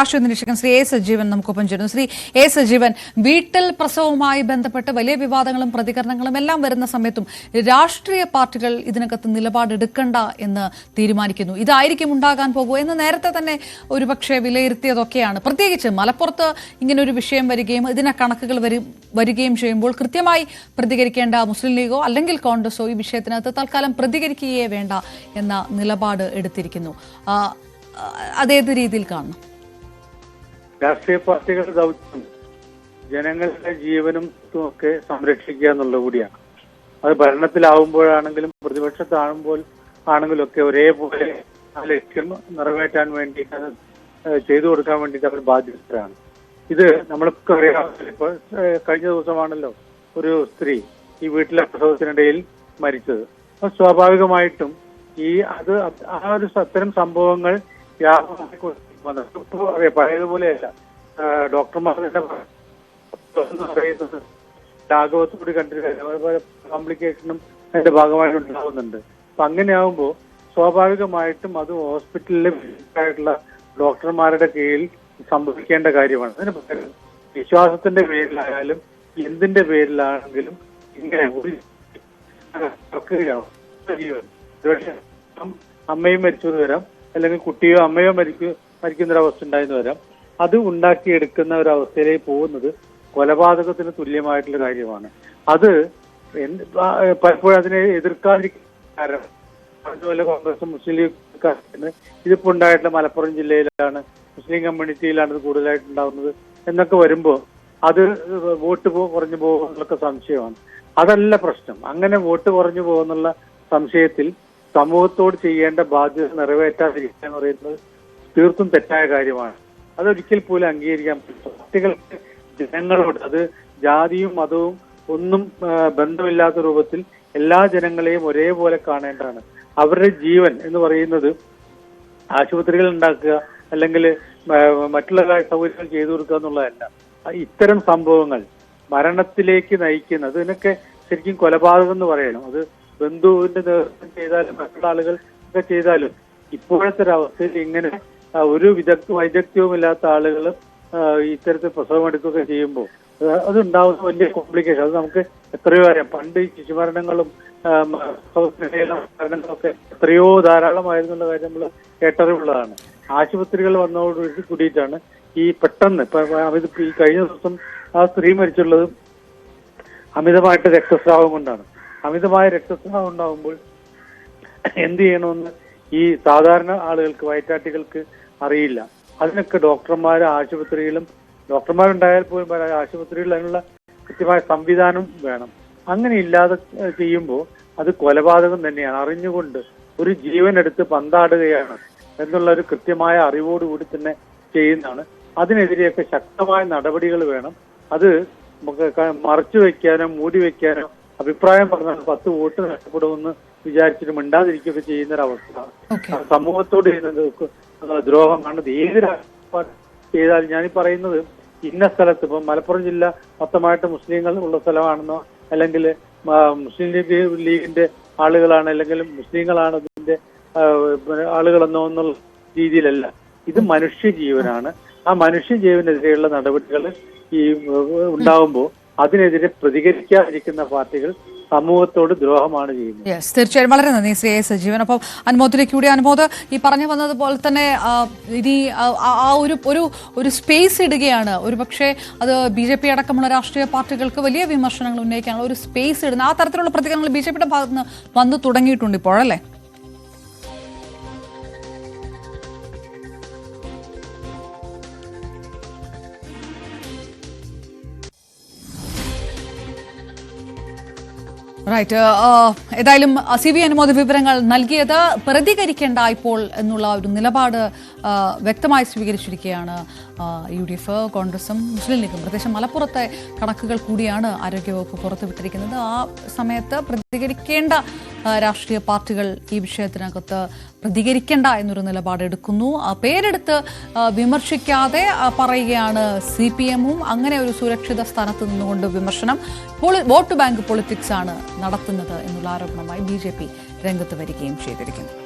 രാഷ്ട്രീയ നിരീക്ഷകൻ ശ്രീ എ സജീവൻ നമുക്കൊപ്പം ചേരുന്നു. ശ്രീ എ സജീവൻ, വീട്ടിൽ പ്രസവവുമായി ബന്ധപ്പെട്ട് വലിയ വിവാദങ്ങളും പ്രതികരണങ്ങളും എല്ലാം വരുന്ന സമയത്തും രാഷ്ട്രീയ പാർട്ടികൾ ഇതിനകത്ത് നിലപാടെടുക്കണ്ട എന്ന് തീരുമാനിക്കുന്നു. ഇതായിരിക്കും ഉണ്ടാകാൻ പോകുക എന്ന് നേരത്തെ തന്നെ ഒരുപക്ഷെ വിലയിരുത്തിയതൊക്കെയാണ്. പ്രത്യേകിച്ച് മലപ്പുറത്ത് ഇങ്ങനൊരു വിഷയം വരികയും ഇതിനെ കണക്കുകൾ വരികയും ചെയ്യുമ്പോൾ കൃത്യമായി പ്രതികരിക്കേണ്ട മുസ്ലിം ലീഗോ അല്ലെങ്കിൽ കോൺഗ്രസോ ഈ വിഷയത്തിനകത്ത് തൽക്കാലം പ്രതികരിക്കുകയേ വേണ്ട എന്ന നിലപാട് എടുത്തിരിക്കുന്നു. അതേത് രീതിയിൽ കാണണം? രാഷ്ട്രീയ പാർട്ടികളുടെ ദൗത്യം ജനങ്ങളുടെ ജീവനും ഒക്കെ സംരക്ഷിക്കുക എന്നുള്ളത് കൂടിയാണ്. അത് ഭരണത്തിലാവുമ്പോഴാണെങ്കിലും പ്രതിപക്ഷത്താകുമ്പോൾ ഒക്കെ ഒരേപോലെ ആ ലക്ഷ്യം നിറവേറ്റാൻ വേണ്ടിയിട്ട് അത് ചെയ്തു കൊടുക്കാൻ വേണ്ടിയിട്ട് അവർ ബാധ്യസ്ഥരാണ്. ഇത് നമ്മൾക്ക് അറിയാം. ഇപ്പോൾ കഴിഞ്ഞ ദിവസമാണല്ലോ ഒരു സ്ത്രീ ഈ വീട്ടിലെ പ്രസവത്തിനിടയിൽ മരിച്ചത്. അപ്പൊ സ്വാഭാവികമായിട്ടും അത്തരം സംഭവങ്ങൾ പഴയതുപോലെയല്ല. ഡോക്ടർമാർ തന്നെ പറയുന്നത് ലാഘവത്തോട് കണ്ടിട്ട് കോംപ്ലിക്കേഷനും അതിന്റെ ഭാഗമായിട്ട് ഉണ്ടാവുന്നുണ്ട്. അപ്പൊ അങ്ങനെയാവുമ്പോൾ സ്വാഭാവികമായിട്ടും അത് ഹോസ്പിറ്റലിലെ ആയിട്ടുള്ള ഡോക്ടർമാരുടെ കീഴിൽ സംഭവിക്കേണ്ട കാര്യമാണ്. അതിന് പകരം വിശ്വാസത്തിന്റെ പേരിലായാലും എന്തിന്റെ പേരിലാണെങ്കിലും ഇങ്ങനെ ഒരു അമ്മയും മരിച്ചെന്ന് വരാം, അല്ലെങ്കിൽ കുട്ടിയോ അമ്മയോ മരിക്കുന്നൊരവസ്ഥ ഉണ്ടായെന്ന് വരാം. അത് ഉണ്ടാക്കിയെടുക്കുന്ന ഒരവസ്ഥയിലേക്ക് പോകുന്നത് കൊലപാതകത്തിന് തുല്യമായിട്ടുള്ള കാര്യമാണ്. അത് പലപ്പോഴും അതിനെ എതിർക്കാതിരിക്കാൻ അതുപോലെ കോൺഗ്രസും മുസ്ലിം ലീഗ് ഇതിപ്പോ ഉണ്ടായിട്ടുള്ള മലപ്പുറം ജില്ലയിലാണ്, മുസ്ലിം കമ്മ്യൂണിറ്റിയിലാണ് ഇത് കൂടുതലായിട്ടുണ്ടാവുന്നത് എന്നൊക്കെ വരുമ്പോൾ അത് വോട്ട് കുറഞ്ഞു പോകുന്നതൊക്കെ സംശയമാണ്. അതല്ല പ്രശ്നം. അങ്ങനെ വോട്ട് കുറഞ്ഞു പോകുന്നുള്ള സംശയത്തിൽ സമൂഹത്തോട് ചെയ്യേണ്ട ബാധ്യത നിറവേറ്റാതിരിക്കുക എന്ന് പറയുന്നത് തീർത്തും തെറ്റായ കാര്യമാണ്. അതൊരിക്കൽ പോലും അംഗീകരിക്കാൻ പറ്റില്ല. പാർട്ടികൾക്ക് ജനങ്ങളോട്, അത് ജാതിയും മതവും ഒന്നും ബന്ധമില്ലാത്ത രൂപത്തിൽ എല്ലാ ജനങ്ങളെയും ഒരേപോലെ കാണേണ്ടതാണ്. അവരുടെ ജീവൻ എന്ന് പറയുന്നത് ആശുപത്രികൾ ഉണ്ടാക്കുക അല്ലെങ്കിൽ മറ്റുള്ള സൗകര്യങ്ങൾ ചെയ്തു കൊടുക്കുക എന്നുള്ളതല്ല. ഇത്തരം സംഭവങ്ങൾ മരണത്തിലേക്ക് നയിക്കുന്നത് ഇതിനൊക്കെ ശരിക്കും കൊലപാതകം എന്ന് പറയണം. അത് ബന്ധുവിന്റെ നേതൃത്വം ചെയ്താലും മറ്റുള്ള ആളുകൾ ഒക്കെ ചെയ്താലും ഇപ്പോഴത്തെ ഒരവസ്ഥയിൽ ഇങ്ങനെ ഒരു വൈദഗ്ധ്യവും ഇല്ലാത്ത ആളുകൾ ഇത്തരത്തിൽ പ്രസവം എടുക്കുകയൊക്കെ ചെയ്യുമ്പോൾ അതുണ്ടാവുന്ന വലിയ കോംപ്ലിക്കേഷൻ. അത് നമുക്ക് എത്രയോ അറിയാം. പണ്ട് ഈ ശിശുമരണങ്ങളും മരണങ്ങളൊക്കെ എത്രയോ ധാരാളമായിരുന്നുള്ള കാര്യം നമ്മൾ കേട്ടറിവുള്ളതാണ്. ആശുപത്രികൾ വന്നതോട് കൂടിയിട്ടാണ് ഈ പെട്ടെന്ന് ഈ കഴിഞ്ഞ ദിവസം ആ സ്ത്രീ മരിച്ചുള്ളത് അമിതമായിട്ട് രക്തസ്രാവം കൊണ്ടാണ്. അമിതമായ രക്തസ്രാവം ഉണ്ടാകുമ്പോൾ എന്ത് ചെയ്യണമെന്ന് ഈ സാധാരണ ആളുകൾക്ക്, വയറ്റാട്ടികൾക്ക് അറിയില്ല. അതിനൊക്കെ ഡോക്ടർമാരുണ്ടായാൽ പോലും ആശുപത്രികളിൽ അതിനുള്ള കൃത്യമായ സംവിധാനം വേണം. അങ്ങനെ ഇല്ലാതെ ചെയ്യുമ്പോൾ അത് കൊലപാതകം തന്നെയാണ്. അറിഞ്ഞുകൊണ്ട് ഒരു ജീവൻ എടുത്ത് പന്താടുകയാണ് എന്നുള്ള ഒരു കൃത്യമായ അറിവോടുകൂടി തന്നെ ചെയ്യുന്നതാണ്. അതിനെതിരെയൊക്കെ ശക്തമായ നടപടികൾ വേണം. അത് മറച്ചു വെക്കാനോ മൂടി വെക്കാനോ അഭിപ്രായം പറഞ്ഞാൽ 10 വോട്ട് നഷ്ടപ്പെടുമെന്ന് വിചാരിച്ചിട്ട് മിണ്ടാതിരിക്കുകയൊക്കെ ചെയ്യുന്നൊരവസ്ഥ സമൂഹത്തോട് ചെയ്യുന്നത് ദ്രോഹമാണ്. ഏത് രാഷ്ട്രീയ ചെയ്താലും ഞാനീ പറയുന്നത് ഇന്ന സ്ഥലത്ത് ഇപ്പം മലപ്പുറം ജില്ല മൊത്തമായിട്ട് മുസ്ലിങ്ങൾ ഉള്ള സ്ഥലമാണെന്നോ അല്ലെങ്കിൽ മുസ്ലിം ലീഗിന്റെ ആളുകളാണ് അല്ലെങ്കിൽ മുസ്ലിങ്ങളാണ് ഇതിന്റെ ആളുകളെന്നോ എന്നുള്ള രീതിയിലല്ല. ഇത് മനുഷ്യജീവനാണ്. ആ മനുഷ്യജീവനെതിരെയുള്ള നടപടികൾ ഈ ഉണ്ടാവുമ്പോൾ അതിനെതിരെ പ്രതികരിക്കാതിരിക്കുന്ന പാർട്ടികൾ സമൂഹത്തോട് ദ്രോഹമാണ് ചെയ്യുന്നത്. തീർച്ചയായും വളരെ നന്ദി ശ്രീ എ സജീവൻ. അപ്പം അനുമോദിലേക്ക് കൂടി. അനുമോദ്, ഈ പറഞ്ഞു വന്നതുപോലെ തന്നെ ഇനി ആ ഒരു സ്പേസ് ഇടുകയാണ്. ഒരു പക്ഷേ അത് BJP അടക്കമുള്ള രാഷ്ട്രീയ പാർട്ടികൾക്ക് വലിയ വിമർശനങ്ങൾ ഉന്നയിക്കാനുള്ള ഒരു സ്പേസ് ഇടുന്ന ആ തരത്തിലുള്ള പ്രതികരണങ്ങൾ BJPയുടെ ഭാഗത്ത് നിന്ന് വന്നു തുടങ്ങിയിട്ടുണ്ട് ഇപ്പോഴല്ലേ? റൈറ്റ്. ഏതായാലും CB അനുമോദ് വിവരങ്ങൾ നൽകിയത്. പ്രതികരിക്കേണ്ട ഇപ്പോൾ എന്നുള്ള ഒരു നിലപാട് വ്യക്തമായി സ്വീകരിച്ചിരിക്കുകയാണ് UDF, കോൺഗ്രസും മുസ്ലിം ലീഗും. പ്രത്യേകിച്ച് മലപ്പുറത്തെ കണക്കുകൾ കൂടിയാണ് ആരോഗ്യവകുപ്പ് പുറത്തുവിട്ടിരിക്കുന്നത്. ആ സമയത്ത് പ്രതികരിക്കേണ്ട രാഷ്ട്രീയ പാർട്ടികൾ ഈ വിഷയത്തിനകത്ത് പ്രതികരിക്കേണ്ട എന്നൊരു നിലപാടെടുക്കുന്നു. പേരെടുത്ത് വിമർശിക്കാതെ പറയുകയാണ് CPM-ഉം അങ്ങനെ ഒരു സുരക്ഷിത സ്ഥാനത്ത് നിന്നുകൊണ്ട് വിമർശനം, വോട്ട് ബാങ്ക് പൊളിറ്റിക്സ് ആണ് നടത്തുന്നത് എന്നുള്ള ആരോപണമായി BJP രംഗത്ത് വരികയും ചെയ്തിരിക്കുന്നു.